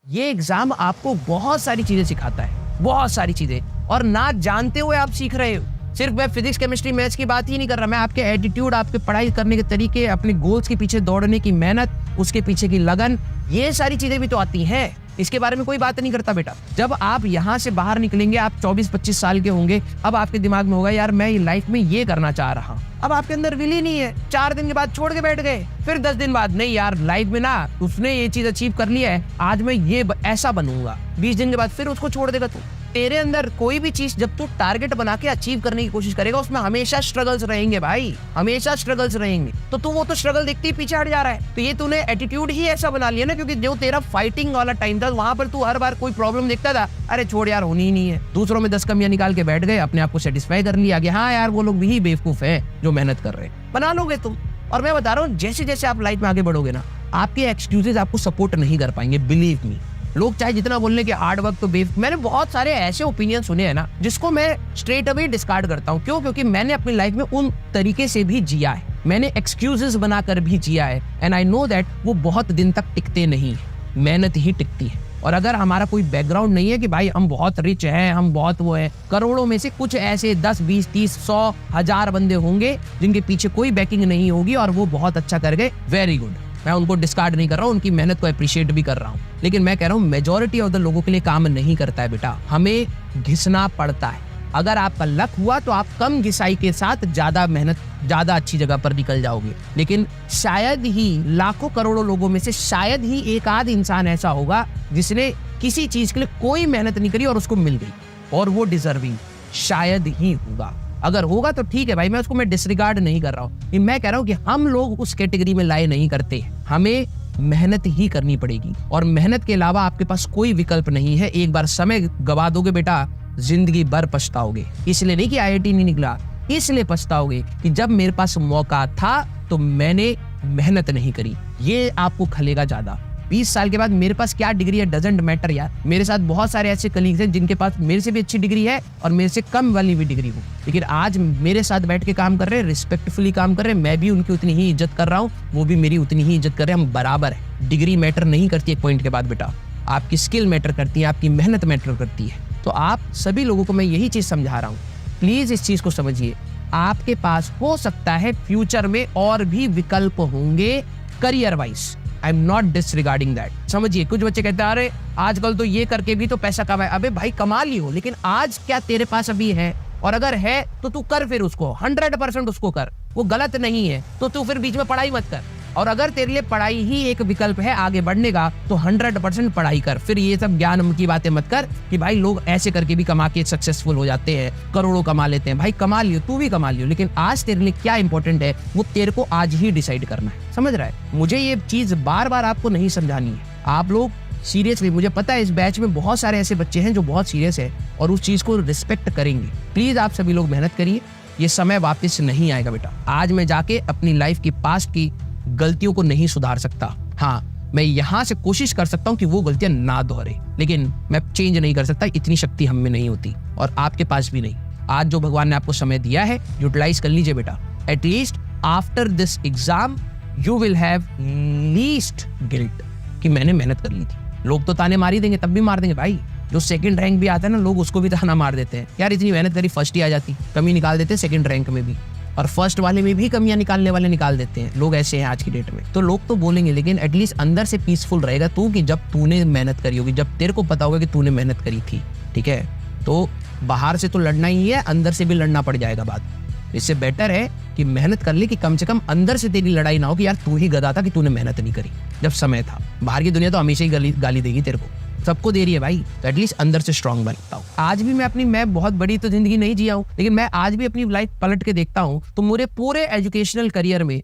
ये एग्जाम आपको बहुत सारी चीजें सिखाता है, बहुत सारी चीजें, और ना जानते हुए आप सीख रहे हो। सिर्फ मैं फिजिक्स, केमिस्ट्री, मैथ्स की बात ही नहीं कर रहा, मैं आपके एटीट्यूड, आपके पढ़ाई करने के तरीके, अपने गोल्स के पीछे दौड़ने की मेहनत, उसके पीछे की लगन, ये सारी चीजें भी तो आती हैं। इसके बारे में कोई बात नहीं करता बेटा। जब आप यहाँ से बाहर निकलेंगे, आप 24-25 साल के होंगे, अब आपके दिमाग में होगा यार मैं लाइफ में ये करना चाह रहा हूँ। अब आपके अंदर विल ही नहीं है, 4 दिन के बाद छोड़ के बैठ गए, फिर 10 दिन बाद नहीं यार लाइफ में ना उसने ये चीज अचीव कर लिया है, आज मैं ये ऐसा बनूंगा। 20 दिन के बाद फिर उसको छोड़ देगा तू। तेरे अंदर कोई भी चीज जब तू टारगेट बना के अचीव करने की कोशिश करेगा, उसमें हमेशा स्ट्रगल्स रहेंगे भाई, हमेशा स्ट्रगल्स रहेंगे। तो तू वो तो स्ट्रगल देखते ही पीछे हट जा रहा है। तो ये तूने एटीट्यूड ही ऐसा बना लिया ना, क्योंकि जो तेरा फाइटिंग वाला टाइम था वहां पर तू हर बार कोई प्रॉब्लम देखता था, अरे छोड़ यार होनी ही नहीं है, दूसरों में 10 कमियां निकाल के बैठ गए, अपने आप को सेटिस्फाई कर लिया कि हाँ यार वो लोग भी बेवकूफ है जो मेहनत कर रहे हैं। बना लोगे तुम। और मैं बता रहा हूँ जैसे जैसे आप लाइफ में आगे बढ़ोगे ना, आपके एक्सक्यूजेस आपको सपोर्ट नहीं कर पाएंगे, बिलीव मी। लोग चाहे जितना बोलने के हार्ड वर्क तो मैंने बहुत सारे ऐसे ओपिनियन सुने हैं ना जिसको मैं स्ट्रेट अवे डिस्कार्ड करता हूँ। क्यों? क्योंकि मैंने अपनी लाइफ में उन तरीके से भी जिया है, मैंने एक्सक्यूजेस बनाकर भी जिया है, एंड आई नो दैट वो बहुत दिन तक टिकते नहीं, मेहनत ही टिकती है। और अगर हमारा कोई बैकग्राउंड नहीं है कि भाई हम बहुत रिच हैं, हम बहुत वो है, करोड़ों में से कुछ ऐसे 10, 20, 30, 100, 1000 बंदे होंगे जिनके पीछे कोई बैकिंग नहीं होगी और वो बहुत अच्छा कर गए, वेरी गुड। मैं उनको डिस्कार्ड नहीं कर रहा हूँ, उनकी मेहनत को अप्रिशिएट भी कर रहा हूँ, लेकिन मैं कह रहा हूँ मेजॉरिटी ऑफ द लोगों के लिए काम नहीं करता है बेटा, हमें घिसना पड़ता है। अगर आपका लक हुआ तो आप कम घिसाई के साथ ज्यादा मेहनत, ज्यादा अच्छी जगह पर निकल जाओगे, लेकिन शायद ही लाखों करोड़ों लोगों में से शायद ही एक आध इंसान ऐसा होगा जिसने किसी चीज के लिए कोई मेहनत नहीं करी और उसको मिल गई, और वो डिजर्विंग शायद ही होगा। अगर होगा तो ठीक है भाई, मैं उसको डिसरिगार्ड नहीं कर रहा हूँ, मैं कह रहा हूँ कि हम लोग उस कैटेगरी में लाए नहीं करते, हमें मेहनत ही करनी पड़ेगी, और मेहनत के अलावा आपके पास कोई विकल्प नहीं है। एक बार समय गवा दोगे बेटा, जिंदगी भर पछताओगे। इसलिए नहीं कि IIT नहीं निकला, इसलिए पछताओगे कि जब मेरे पास मौका था तो मैंने मेहनत नहीं करी। ये आपको खलेगा ज्यादा। 20 साल के बाद मेरे पास क्या डिग्री है डजंट मैटर यार। मेरे साथ बहुत सारे ऐसे कलीग्स हैं जिनके पास मेरे से भी अच्छी डिग्री है और मेरे से कम वाली भी डिग्री हो, लेकिन आज मेरे साथ बैठ के काम कर रहे हैं, रिस्पेक्टफुली काम कर रहे हैं, मैं भी उनकी उतनी ही इज्जत कर रहा हूँ, वो भी मेरी उतनी ही इज्जत कर रहे हैं, हम बराबर है। डिग्री मैटर नहीं करती एक पॉइंट के बाद बेटा, आपकी स्किल मैटर करती है, आपकी मेहनत मैटर करती है। तो आप सभी लोगों को मैं यही चीज समझा रहा हूँ, प्लीज इस चीज को समझिए। आपके पास हो सकता है फ्यूचर में और भी विकल्प होंगे career wise, I am not disregarding that. समझिए, कुछ बच्चे कहते हैं अरे आजकल तो ये करके भी तो पैसा कमाए। अबे भाई कमा लियो, लेकिन आज क्या तेरे पास अभी है? और अगर है तो तू कर, फिर उसको 100% उसको कर, वो गलत नहीं है। तो तू फिर बीच में पढ़ाई मत कर, और अगर तेरे लिए पढ़ाई ही एक विकल्प है आगे बढ़ने का तो 100% पढ़ाई कर। फिर ये सब ज्ञान की बातें मत कर कि भाई लोग ऐसे करके भी कमा के सक्सेसफुल हो जाते हैं, करोड़ों कमा लेते हैं। भाई कमा लियो, तू भी कमा लियो, लेकिन आज तेरे लिए क्या इंपॉर्टेंट है वो तेरे को आज ही डिसाइड करना है। समझ रहा है? मुझे ये चीज बार बार आपको नहीं समझानी है। आप लोग सीरियसली, मुझे पता है इस बैच में बहुत सारे ऐसे बच्चे हैं जो बहुत सीरियस है और उस चीज को रिस्पेक्ट करेंगे। प्लीज आप सभी लोग मेहनत करिए, ये समय वापस नहीं आएगा बेटा। आज मैं जाके अपनी लाइफ की पास्ट की गलतियों को नहीं सुधार सकता, हाँ मैं यहाँ से कोशिश कर सकता हूँ कि वो गलतियां ना दोहरे, लेकिन मैं चेंज नहीं कर सकता, इतनी शक्ति हम में नहीं होती और आपके पास भी नहीं। आज जो भगवान ने आपको समय दिया है यूटिलाइज कर लीजिए बेटा। At least after this exam you will have least guilt कि मैंने मेहनत कर ली थी। लोग तो ताने मार ही देंगे, तब भी मार देंगे भाई। जो सेकंड रैंक भी आता है ना, लोग उसको भी ताना मार देते हैं, यार इतनी मेहनत करी फर्स्ट ही आ जाती, कमी निकाल देते सेकंड रैंक में भी, और फर्स्ट वाले में भी कमियां निकालने वाले निकाल देते हैं। लोग ऐसे हैं आज की डेट में। तो लोग तो बोलेंगे, लेकिन एटलीस्ट अंदर से पीसफुल रहेगा तू कि जब तूने मेहनत करी होगी, जब तेरे को पता होगा कि तूने मेहनत करी थी। ठीक है, तो बाहर से तो लड़ना ही है, अंदर से भी लड़ना पड़ जाएगा बात। इससे बेटर है कि मेहनत कर ले कि कम से कम अंदर से तेरी लड़ाई ना हो कि यार तू ही गधा था कि तूने मेहनत नहीं करी जब समय था। बाहर की दुनिया तो हमेशा ही गाली देगी तेरे को, सबको दे रही है भाई, तो एटलीस्ट अंदर से स्ट्रांग बनता हूँ। आज भी मैं बहुत बड़ी तो जिंदगी नहीं जिया हूँ, लेकिन मैं आज भी अपनी लाइफ पलट के देखता हूँ तो मेरे पूरे एजुकेशनल करियर में